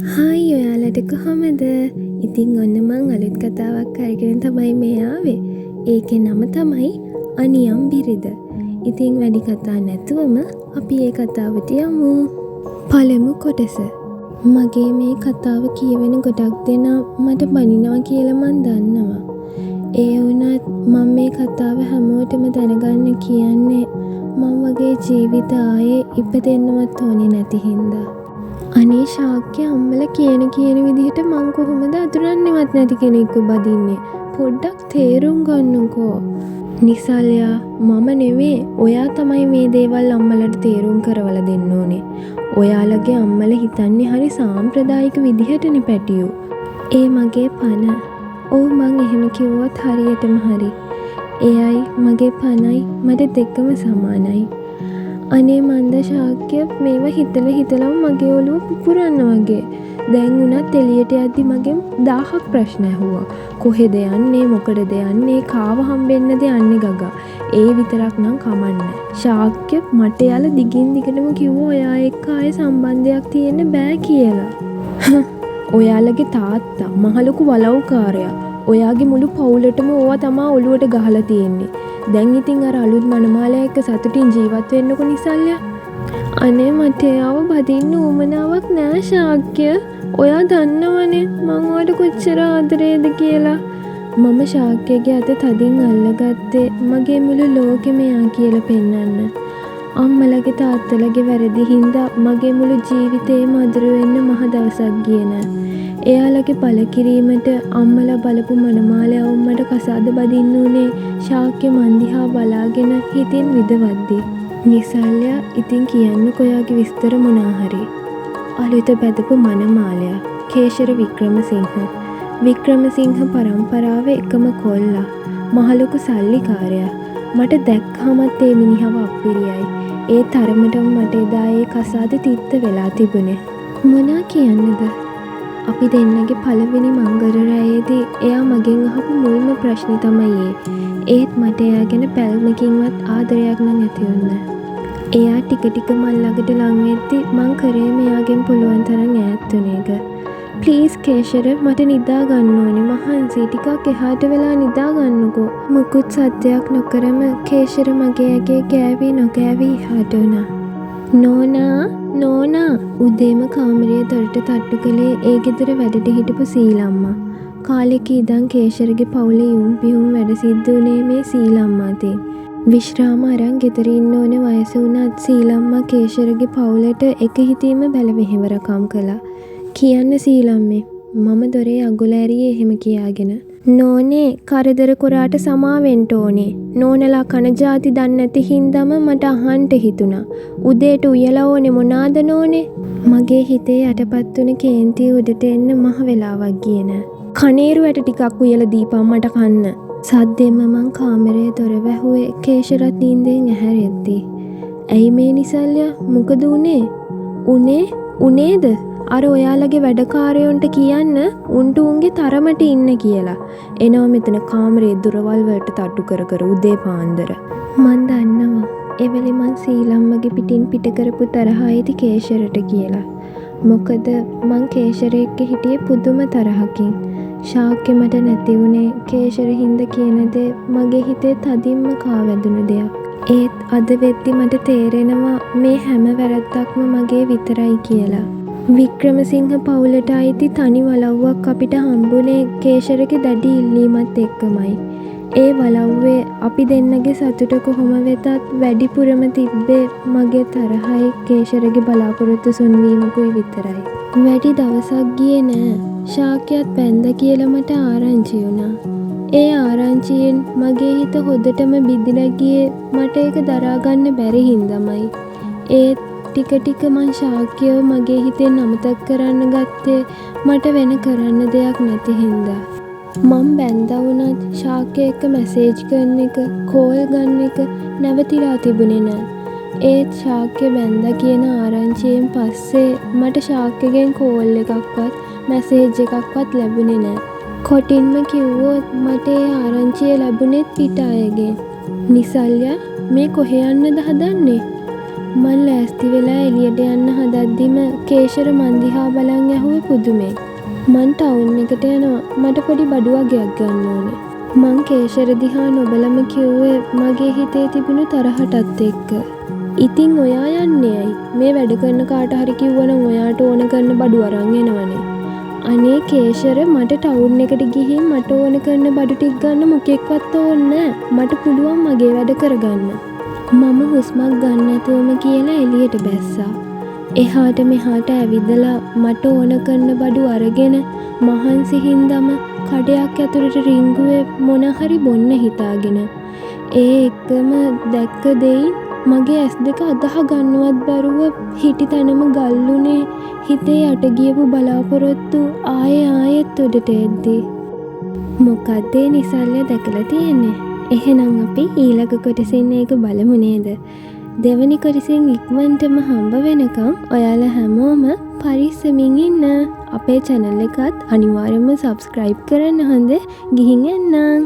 Hi ඔයාලට කොහොමද? ඉතින් ඔන්න මං අලුත් කතාවක් අරගෙන තමයි මේ ආවේ. ඒකේ නම තමයි අනියම් බිරිඳ. ඉතින් වැඩි කතා නැතුවම අපි ඒ කතාවට යමු. පළමු කොටස. මගේ මේ කතාව කියවෙන ගොඩක් දෙනා මට බනිනවා කියලා මං දන්නවා. ඒ වුණත් මම මේ කතාව හැමෝටම දැනගන්න කියන්නේ මං වගේ ජීවිත ආයේ ඉපදෙන්නවත් ඕනේ නැති හින්දා. අනේ ශාක්‍ය අම්මලා කියන විදිහට මං කොහොමද අඳුරන්නේවත් නැති කෙනෙක්ව බදින්නේ? පොඩ්ඩක් තේරුම් ගන්නකෝ. නිසල්යා මම නෙවෙයි, ඔයා තමයි මේ දේවල් අම්මලට තේරුම් කරවලා දෙන්න ඕනේ. ඔයාලගේ අම්මලා හිතන්නේ හරි සාම්ප්‍රදායික විදිහටනේ පැටියෝ. ඒ මගේ පණ. ඔව් මං එහෙම කිව්වොත් හරියටම හරි. එයයි මගේ පණයි මට දෙකම සමානයි. අනේ මන්ද ශාක්‍ය මේවා හිතලම මගේ ඔළුව පුපුරන්න වගේ. දැන් උනත් එළියට යද්දි මගෙන් 1000ක් ප්‍රශ්න ඇහුවා. කොහෙද යන්නේ, මොකටද යන්නේ, කාව හම්බෙන්නද යන්නේ ගගා. ඒ විතරක් නම් කමන්නේ. ශාක්‍ය මට යාලා දිගින් දිගටම කිව්වා ඔයා එක්ක ආයේ සම්බන්ධයක් තියෙන්න බෑ කියලා. ඔයාලගේ තාත්තා මහලොකු වලව්කාරයා. ඔයාගේ මුළු පවුලටම ඕවා තමා ඔළුවට ගහලා තියෙන්නේ. දැන් ඉතින් අර අලුත් මනමාලයා එක්ක සතුටින් ජීවත් වෙන්නකො නිසල්යා. අනේ මට එයාව බදින්න උවමනාවක් නෑ ශාක්‍ය. ඔයා දන්නවනේ මං ඔයාට කොච්චර ආදරේද කියලා. මම ශාක්‍යගේ අත තදින් අල්ලගත්තේ මගේ මුළු ලෝකෙම එයා කියලා පෙන්වන්න. අම්මලගේ තාත්තලගේ වැරදි හින්දා මගේ මුළු ජීවිතේම අඳුර වෙන්න මහ දවසක් ගියේ නෑ. එයාලගේ බලකිරීමට අම්මලා බලපු මනමාලයා උම්මට කසාද බදින්න උනේ ශාක්‍ය මන් දිහා බලාගෙන හිතින් විදවද්දි. නිසල්යා ඉතින් කියන්නකෝ ඔයාගේ විස්තර මොනා හරි. අලුත බැදපු මනමාලයා කේශර වික්‍රමසිංහ. වික්‍රමසිංහ පරම්පරාවේ එකම කොල්ලා. මහලොකු සල්ලිකාරයා. මට දැක්කමත් ඒ මිනිහව අප්පිරියයි. ඒ තරමටම මට එදා ඒ කසාද තිත්ත වෙලා තිබුණේ. මොනා කියන්නද? අපි දෙන්නගේ පළවෙනි මංගල රැයේදී එයා මගෙන් අහපු මුල්ම ප්‍රශ්නේ තමයි ඒත් මට එයා ගැන පැල්මකින්වත් ආදරයක් නම් ඇති වුණේ. එයා ටික මල් ළඟට ලං වෙද්දි මං කරේ මෙයාගෙන් පුළුවන් තරම් ඈත් වෙන එක. ප්ලීස් කේශර මට නිදා ගන්න ඕනේ. මහන්සි ටිකක් එහාට වෙලා නිදා ගන්නකෝ. මුකුත් සද්දයක් නොකරම කේශර මගේ ඇගේ ගෑවි නොගෑවි එහාට වුණා. නෝනා උදේම කාමරයේ දොරට තට්ටු කළේ ඒ ගෙදර වැඩට හිටපු සීලම්මා. කාලෙක ඉඳන් කේශරගේ පවුලේ යුම් පිහුම් වැඩ සිද්ධ වුණේ මේ සීලම්මාතේ. විශ්‍රාම අරන් ගෙදර ඉන්න ඕනේ වයස වුණත් සීලම්මා කේශරගේ පවුලට එක හිතීම බැල මෙහෙවරකම් කළා. කියන්න සීලම්මේ මම දොරේ අගුල ඇරියේ එහෙම කියාගෙන. නෝනේ කරදර කොරාට සමාවෙන්න ඕනේ. නෝනලා කන ජාති දන්නේ නැති හින්දාම මට අහන්න හිතුණා. උදේට උයලා ඕනේ මොනාද නෝනේ? මගේ හිතේ යටපත් වුණ කේන්තිය උඩට එන්න මහ වෙලාවක් ගියේ නෑ. කනේරු ඇට ටිකක් උයලා දීපන් මට කන්න. සද්දෙම මං කාමරයේ දොර වැහුවේ කේශරත් නින්දෙන් ඇහැරෙද්දි. ඇයි මේ නිසල්යා මොකද උනේද? අර ඔයාලගේ වැඩකාරයොන්ට කියන්න උන්ට උන්ගේ තරමට ඉන්න කියලා. එනවා මෙතන කාමරේ දොරවල් වලට තට්ටු කර උදේ පාන්දර. මන් දන්නවා එවෙලේ මං සීලම්මගේ පිටින් පිට කරපු තරහ ඇති කේශරට කියලා. මොකද මං කේශර එක්ක හිටියේ පුදුම තරහකින්. ශාක්‍ය මට නැති වුණේ කේශර හින්දා කියන දේ මගේ හිතේ තදින්ම කාවැදුණු දෙයක්. ඒත් අද වෙද්දි මට තේරෙනවා මේ හැම වැරද්දක්ම මගේ විතරයි කියලා. වික්‍රමසිංහ පවුලට අයිති තනි වලව්වක් අපිට හම්බුනේ කේශරගේ දැඩි ඉල්ලීමත් එක්කමයි. ඒ වලව්වේ අපි දෙන්නගේ සතුට කොහොම වෙතත් වැඩිපුරම තිබ්බේ මගේ තරහයි කේශරගේ බලාපොරොත්තු සුන්වීමකුයි විතරයි. වැඩි දවසක් ගියේ නෑ. ශාක්‍යත් පැන්ද කියලා මට ආරංචි වුණා. ඒ ආරංචියෙන් මගේ හිත හොදටම බිඳිලා ගියේ මට ඒක දරා ගන්න බැරි හින්දාමයි. ඒත් ටික මං ශාක්‍යව මගේ හිතෙන් අමතක කරන්න ගත්තේ මට වෙන කරන්න දෙයක් නැති හින්දා. මං බැන්දා වුණත් ශාක්‍ය එක්ක මැසේජ් කරන එක, කෝල් ගන්න එක නැවතිලා තිබුණේ නෑ. ඒත් ශාක්‍ය බැන්දා කියන ආරංචියෙන් පස්සේ මට ශාක්‍යගෙන් කෝල් එකක්වත් මැසේජ් එකක්වත් ලැබුණේ නෑ. කොටින්ම කිව්වොත් මට ඒ ආරංචිය ලැබුණෙත් පිට අයගෙන්. නිසල්යා මේ කොහෙ යන්නද හදන්නේ? මං ලෑස්ති වෙලා එළියට යන්න හදද්දිම කේශර මන් දිහා බලන් ඇහුවේ පුදුමෙන්. මං ටවුන් එකට යනවා. මට පොඩි බඩු වගයක් ගන්න ඕනේ. මං කේශර දිහා නොබලම කිව්වේ මගේ හිතේ තිබුණු තරහටත් එක්ක. ඉතින් ඔයා යන්නේ ඇයි? මේ වැඩ කරන කාට හරි කිව්වනම් ඔයාට ඕන කරන බඩු අරන් එනවනේ. අනේ කේශර මට ටවුන් එකට ගිහින් මට ඕන කරන බඩු ටික ගන්න මොකෙක්වත් ඕනේ නෑ. මට පුළුවන් මගේ වැඩ කරගන්න. මම හුස්මක් ගන්න නැතුවම කියලා එළියට බැස්සා. එහාට මෙහාට ඇවිදලා මට ඕන කරන බඩු අරගෙන මහන්සි හින්දම කඩයක් ඇතුළට රිංගුවේ මොන හරි බොන්න හිතාගෙන. ඒ එක්කම දැක්ක දෙයින් මගේ ඇස් දෙක අදහ ගන්නවත් බැරුව හිටි තැනම ගල්ුනේ. හිතේ යට ගියපු බලාපොරොත්තු ආයෙත් උඩට එද්දී මොකක්ද ඒ නිසල්ය දැකලා තියෙන්නේ? එහෙනම් අපි ඊළඟ කොටසින් ඒක බලමු නේද? දෙවනි කොටසින් ඉක්මනටම හම්බ වෙනකම් ඔයාලා හැමෝම පරිස්සමින් ඉන්න. අපේ channel එකත් අනිවාර්යයෙන්ම subscribe කරන්න. හොඳ ගිහින් එන්නම්.